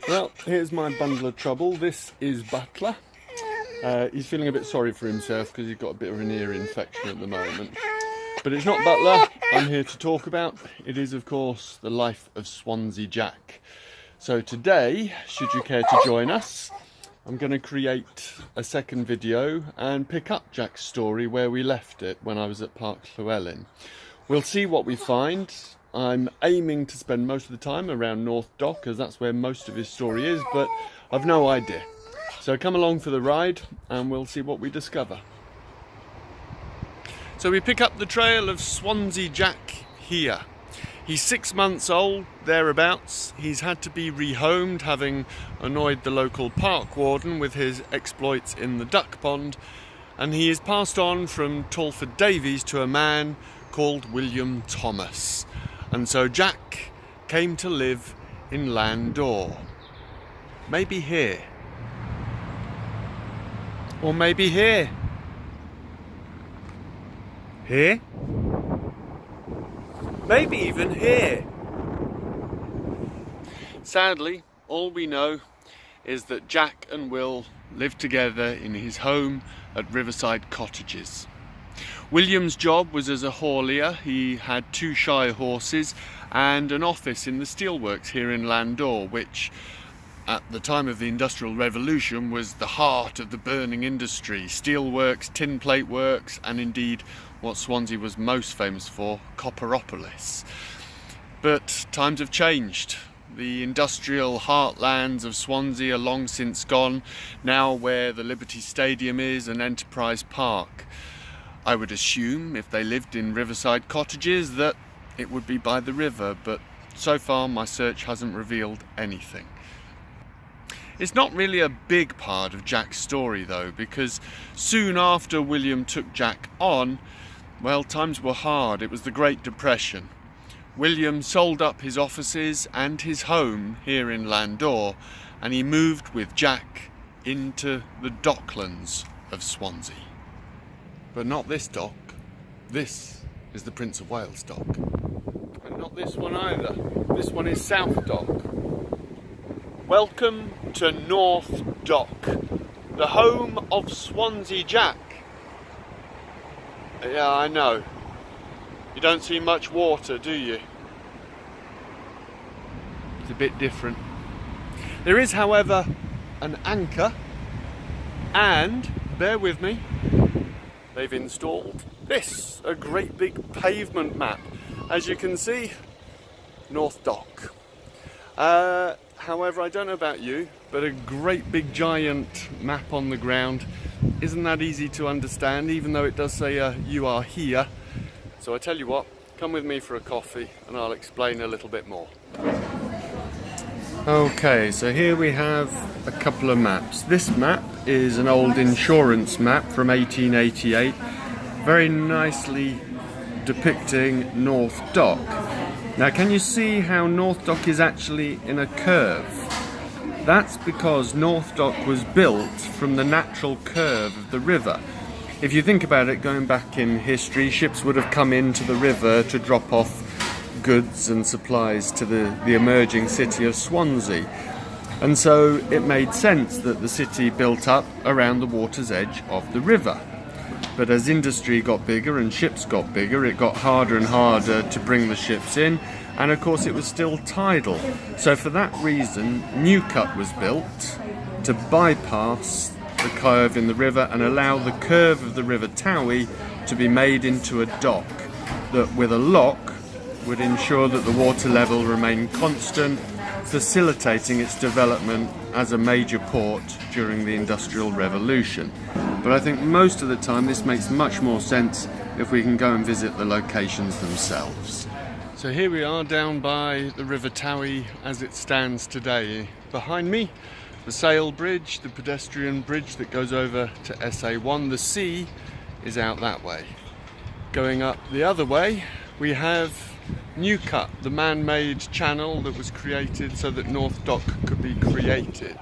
Well, here's my bundle of trouble. This is Butler. He's feeling a bit sorry for himself because he's got a bit of an ear infection at the moment. But it's not Butler I'm here to talk about. It is, of course, the life of Swansea Jack. So today, should you care to join us, I'm going to create a second video and pick up Jack's story where we left it when I was at Park Llewellyn. We'll see what we find. I'm aiming to spend most of the time around North Dock, as that's where most of his story is, but I've no idea. So come along for the ride and we'll see what we discover. So we pick up the trail of Swansea Jack here. He's 6 months old, thereabouts. He's had to be rehomed, having annoyed the local park warden with his exploits in the duck pond, and he is passed on from Talford Davies to a man called William Thomas. And so Jack came to live in Landor. Maybe here. Or maybe here. Here? Maybe even here. Sadly, all we know is that Jack and Will lived together in his home at Riverside Cottages. William's job was as a haulier. He had 2 shy horses and an office in the steelworks here in Landor, which at the time of the Industrial Revolution was the heart of the burning industry. Steelworks, tin plate works, and indeed what Swansea was most famous for, Copperopolis. But times have changed. The industrial heartlands of Swansea are long since gone, now where the Liberty Stadium is and Enterprise Park. I would assume if they lived in Riverside Cottages that it would be by the river, but so far my search hasn't revealed anything. It's not really a big part of Jack's story though, because soon after William took Jack on, well, times were hard. It was the Great Depression. William sold up his offices and his home here in Landor, and he moved with Jack into the docklands of Swansea. But not this dock. This is the Prince of Wales dock. And not this one either. This one is South Dock. Welcome to North Dock, the home of Swansea Jack. Yeah, I know. You don't see much water, do you? It's a bit different. There is, however, an anchor, and, bear with me, they've installed this, a great big pavement map. As you can see, North Dock. However, I don't know about you, but a great big giant map on the ground isn't that easy to understand, even though it does say you are here. So I tell you what, come with me for a coffee and I'll explain a little bit more. Okay, so here we have a couple of maps. This map is an old insurance map from 1888, very nicely depicting North Dock. Now, can you see how North Dock is actually in a curve? That's because North Dock was built from the natural curve of the river. If you think about it, going back in history, ships would have come into the river to drop off goods and supplies to the emerging city of Swansea. And so it made sense that the city built up around the water's edge of the river. But as industry got bigger and ships got bigger, it got harder and harder to bring the ships in, and of course it was still tidal. So for that reason, Newcut was built to bypass the curve in the river and allow the curve of the River Towie to be made into a dock that, with a lock, would ensure that the water level remained constant, facilitating its development as a major port during the Industrial Revolution. But I think most of the time this makes much more sense if we can go and visit the locations themselves. So here we are down by the River Towie as it stands today. Behind me, the sail bridge, the pedestrian bridge that goes over to SA1. The sea is out that way. Going up the other way, we have Newcut, the man-made channel that was created so that North Dock could be created.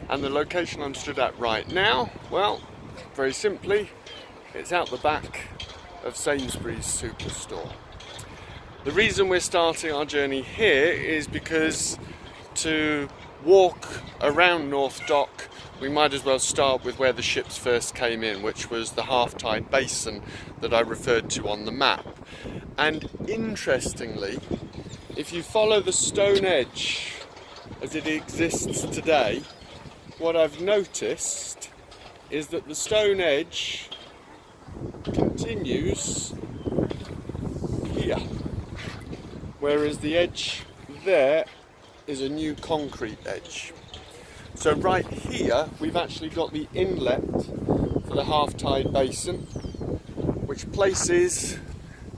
And the location I'm stood at right now, well, very simply, it's out the back of Sainsbury's Superstore. The reason we're starting our journey here is because to walk around North Dock, we might as well start with where the ships first came in, which was the half-tide basin that I referred to on the map. And interestingly, if you follow the stone edge as it exists today, what I've noticed is that the stone edge continues here, whereas the edge there is a new concrete edge. So right here we've actually got the inlet for the half-tide basin, which places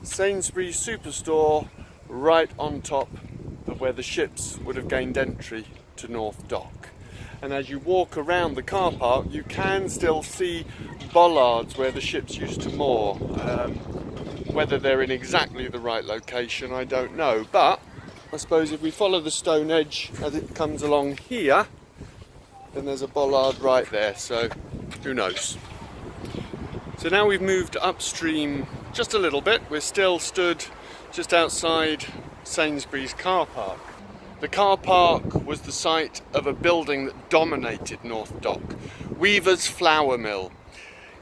Sainsbury's Superstore right on top of where the ships would have gained entry to North Dock. And as you walk around the car park, you can still see bollards where the ships used to moor. Whether they're in exactly the right location, I don't know. But I suppose if we follow the stone edge as it comes along here, then there's a bollard right there, so who knows. So now we've moved upstream just a little bit. We're still stood just outside Sainsbury's car park. The car park was the site of a building that dominated North Dock, Weaver's Flour Mill.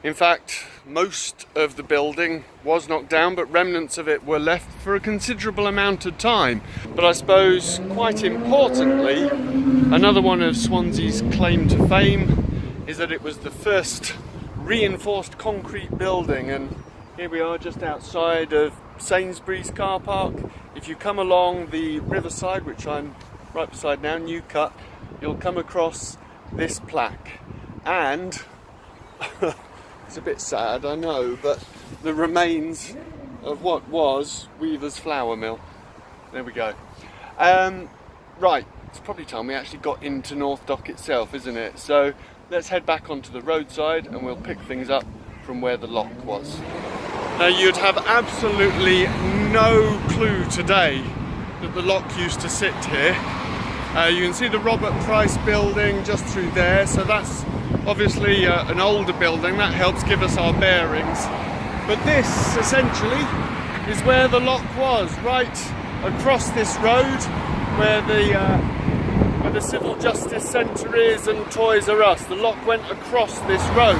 In fact, most of the building was knocked down, but remnants of it were left for a considerable amount of time. But I suppose, quite importantly, another one of Swansea's claim to fame is that it was the first reinforced concrete building, and here we are just outside of Sainsbury's car park. If you come along the riverside, which I'm right beside now, New Cut, you'll come across this plaque, and it's a bit sad, I know, but the remains of what was Weaver's Flour Mill. There we go. Right, it's probably time we actually got into North Dock itself, isn't it? So let's head back onto the roadside and we'll pick things up from where the lock was. Now, you'd have absolutely no clue today that the lock used to sit here. You can see the Robert Price building just through there, so that's obviously an older building. That helps give us our bearings. But this, essentially, is where the lock was, right across this road where the Civil Justice Centre is and Toys R Us. The lock went across this road.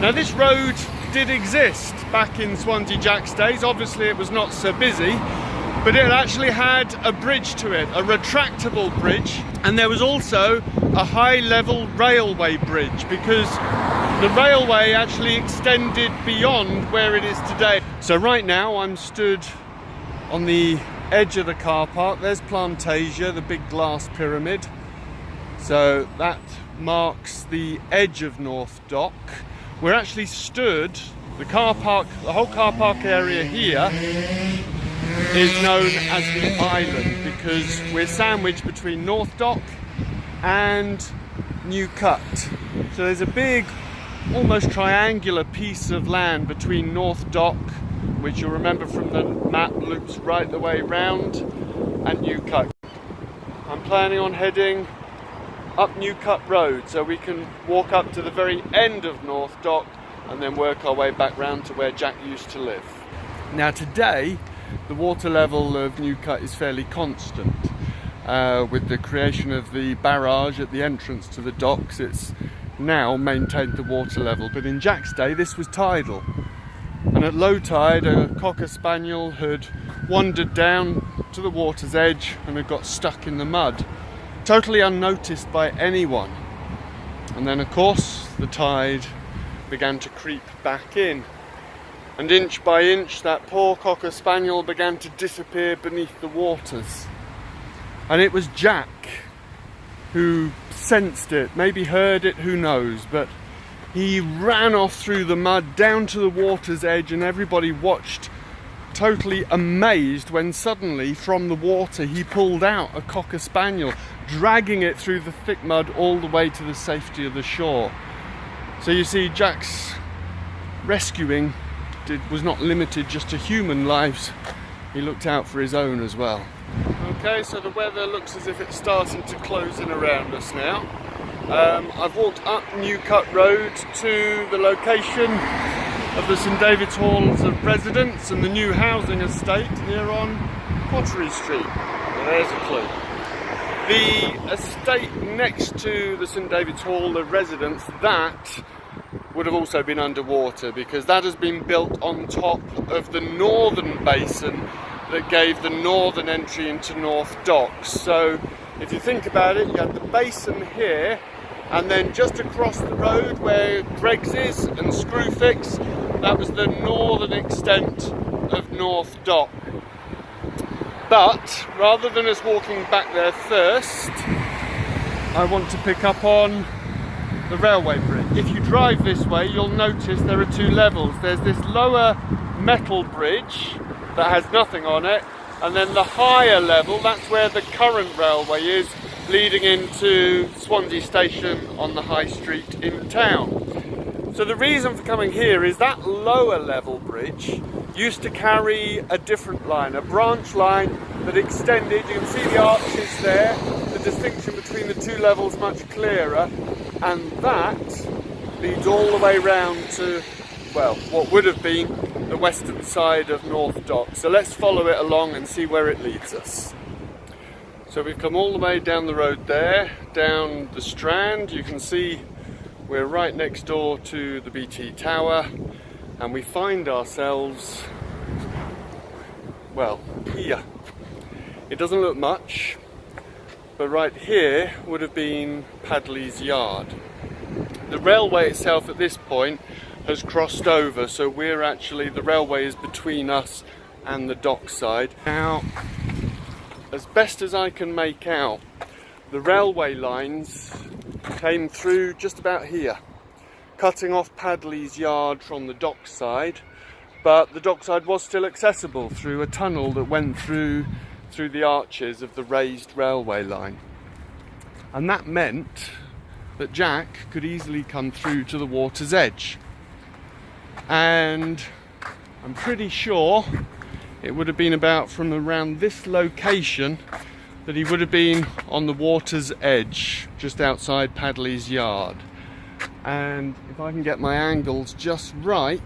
Now, this road did exist back in Swansea Jack's days. Obviously it was not so busy, but it actually had a bridge to it, a retractable bridge, and there was also a high-level railway bridge, because the railway actually extended beyond where it is today. So right now I'm stood on the edge of the car park. There's Plantasia, the big glass pyramid, so that marks the edge of North Dock. We're actually stood, the car park, the whole car park area here is known as the island, because we're sandwiched between North Dock and New Cut. So there's a big, almost triangular piece of land between North Dock, which you'll remember from the map loops right the way round, and New Cut. I'm planning on heading up New Cut Road so we can walk up to the very end of North Dock and then work our way back round to where Jack used to live. Now, today the water level of New Cut is fairly constant. With the creation of the barrage at the entrance to the docks, it's now maintained the water level, but in Jack's day this was tidal, and at low tide a Cocker Spaniel had wandered down to the water's edge and had got stuck in the mud, totally unnoticed by anyone. And then, of course, the tide began to creep back in, and inch by inch that poor Cocker Spaniel began to disappear beneath the waters. And it was Jack who sensed it, maybe heard it, who knows, but he ran off through the mud down to the water's edge, and everybody watched totally amazed when suddenly from the water he pulled out a Cocker Spaniel, dragging it through the thick mud all the way to the safety of the shore. So you see, Jack's rescuing was not limited just to human lives, he looked out for his own as well. Okay, so the weather looks as if it's starting to close in around us now. I've walked up New Cut Road to the location of the St David's Halls of Residence and the new housing estate here on Pottery Street. Well, there's a clue. The estate next to the St David's Hall, the residence, that would have also been underwater because that has been built on top of the northern basin that gave the northern entry into North Docks. So if you think about it, you had the basin here, and then just across the road where Greggs is and Screwfix, that was the northern extent of North Dock. But rather than us walking back there first, I want to pick up on the railway bridge. If you drive this way, you'll notice there are two levels. There's this lower metal bridge that has nothing on it, and then the higher level, that's where the current railway is, leading into Swansea Station on the High Street in town. So the reason for coming here is that lower level bridge used to carry a different line, a branch line that extended. You can see the arches there, the distinction between the two levels much clearer, and that leads all the way round to, well, what would have been the western side of North Dock. So let's follow it along and see where it leads us. So we've come all the way down the road there, down the Strand. You can see we're right next door to the BT Tower, and we find ourselves, well, here. It doesn't look much, but right here would have been Padley's yard. The railway itself at this point has crossed over, so we're actually, the railway is between us and the dockside. Now, as best as I can make out, the railway lines came through just about here, cutting off Padley's yard from the dockside, but the dockside was still accessible through a tunnel that went through the arches of the raised railway line. And that meant that Jack could easily come through to the water's edge. And I'm pretty sure it would have been about from around this location that he would have been on the water's edge, just outside Padley's yard. And if I can get my angles just right,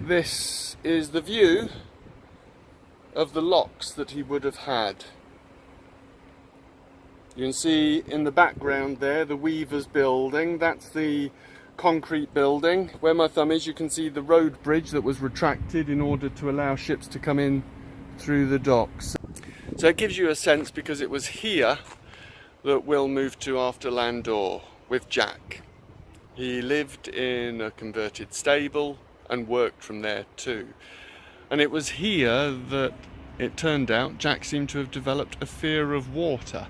this is the view of the locks that he would have had. You can see in the background there the weaver's building. That's the concrete building. Where my thumb is, you can see the road bridge that was retracted in order to allow ships to come in through the docks. So it gives you a sense, because it was here that Will moved to after Landor with Jack. He lived in a converted stable and worked from there too. And it was here that it turned out Jack seemed to have developed a fear of water.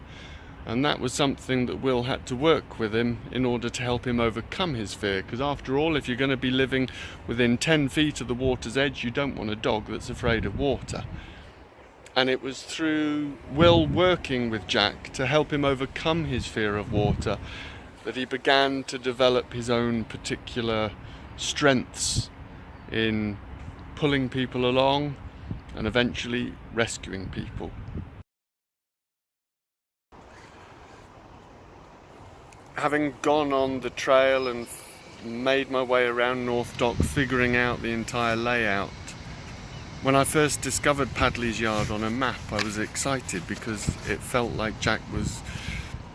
And that was something that Will had to work with him in order to help him overcome his fear. Because after all, if you're going to be living within 10 feet of the water's edge, you don't want a dog that's afraid of water. And it was through Will working with Jack to help him overcome his fear of water that he began to develop his own particular strengths in pulling people along and eventually rescuing people. Having gone on the trail and made my way around North Dock, figuring out the entire layout, when I first discovered Padley's yard on a map, I was excited because it felt like Jack was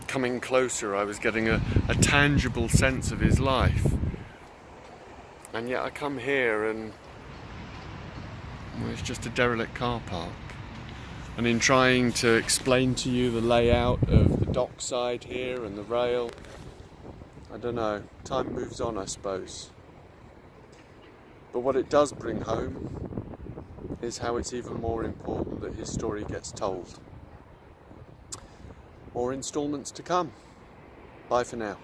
coming closer. I was getting a tangible sense of his life. And yet I come here and, well, it's just a derelict car park. And in trying to explain to you the layout of the dockside here and the rail, I don't know, time moves on, I suppose. But what it does bring home is how it's even more important that his story gets told. More instalments to come. Bye for now.